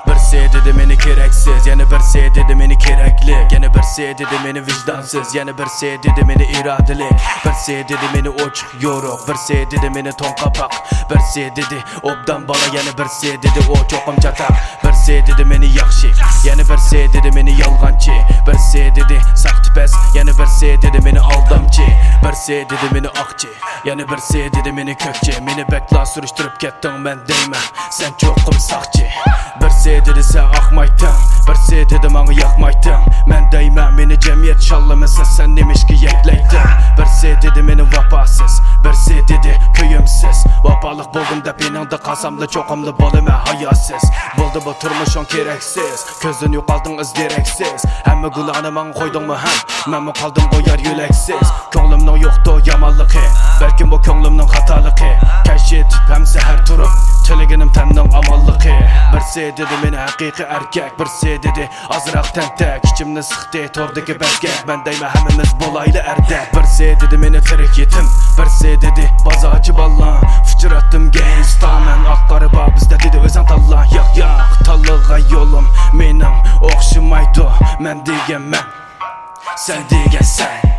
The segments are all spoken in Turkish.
Birisi dedi meni gereksiz, yana birisi dedi meni kerakli. Yana birisi dedi meni vicdansız, yana birisi dedi meni iradeli. Birisi dedi meni ochiq yo'ruq, birisi dedi meni to'n qapoq. Birisi dedi obdan bola, yana birisi dedi o cho'qim chataq. Birisi dedi meni yaxshi, yana birisi dedi meni yolg'onchi. Birisi dedi saxtipas, yana birisi dedi meni aldamchi. Birisi dedi meni oqchi, yana birisi dedi meni ko'kchi. Meni bekla surishtirib ketding, men deyman sen cho'qim saqchi. Birisi dedi sen akmaydın, birisi dedi bana yakmaydın. Men deyman meni cemiyet şallamasa sen demişki yekleydin. Birisi dedi meni vapasız, birisi dedi köyümsüz. Vapalık buldum da benimde kasamda çoğumda bolime hayasız. Buldu bu turmuşun gereksiz, közün yo'qolding izdereksiz. Hamma gulani man koydun mu hem, men mi kaldım koyar yüleksiz. Ko'nglimning yo'qdu yomonligi, belki bu ko'nglimning xatoligi. Keşit hem seher turup, tiligim tenning amonligi. Birisi dedi meni haqiqiy erkek, birisi dedi azroq tentak. İçimni sıxdi tordagi berkak, men deyman hammamiz bo'layli erdek. Birisi dedi meni tirik yetim, birisi dedi bazochi ballan. Fuchuratdim gangsta, men oqqari bizda dedi o'zing tanla. Yo'q tanlaga yo'lim mening o'xshamaydi, men deganman sen degan sen.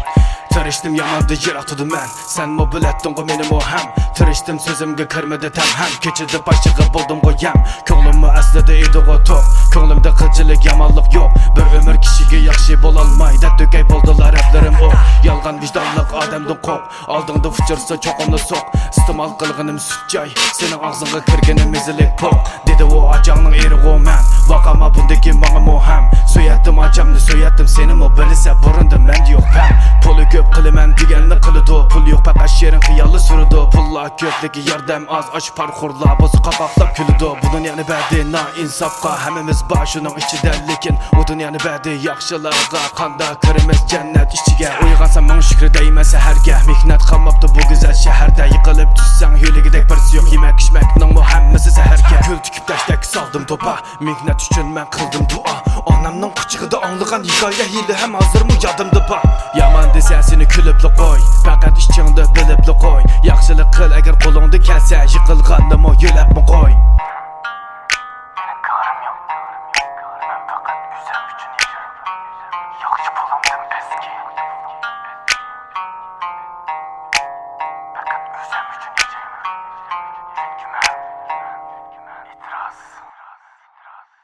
Tirishdim yomanda yiroq tudim men, sen mo biletding o menim o ham. Tirishdim so'zimga kirmadi tam ham, kechida boshig'i bo'ldim qo'yam. Ko'nglimni aslida edi o to'q, ko'nglimda qilchilik yomonlik yo'q. Bir umr kishiga yaxshi bo'lolmaydi, to'kay bo'ldilar raplerim o. Yolg'on vijdonliq odamdan qo'rq, oldingda fuchursa cho'qimni so'q. Iste'mol qilganim sutjoy, sening og'zingga kirganim mezilik po'q. Dedi o ajangning eri o men, vaqama bundagi menga mo ham. So'yatdim achamni, so'yatdim seni mo bilsa burundim men yo'q pam. Puli ko'p qilaman deganni qiladi, pul yo'q faqat sherin xiyolli suradi. Pullar ko'pligi yordam oz, och parxurlar bo'z qapoqlab kuladi. Bu dunyoni badi na insofga hammamiz bor shuning ichida, lekin u dunyoni badi yaxshilarga qanday kiramiz jannat ichiga. Uyg'onsam ming shukr deyman saharga, mehnat qilmabdi bu go'zal shaharda. Yiqilib tushsang yo'ligidek birsi yo'q, yemak ichmakning muhammasi saharga. Kul tikib tashlak soldim to'pa, mehnat uchun men qildim duo. Onamning quchig'ida anglagan hikoya hili ham hozirmi yodimda bor. Yomon desa seni kulibli qo'y, faqat ichingda bilibli qo'y. Yaxshilik qil agar qo'lingda kelsa, yiqilganni mo yo'labmi qo'y.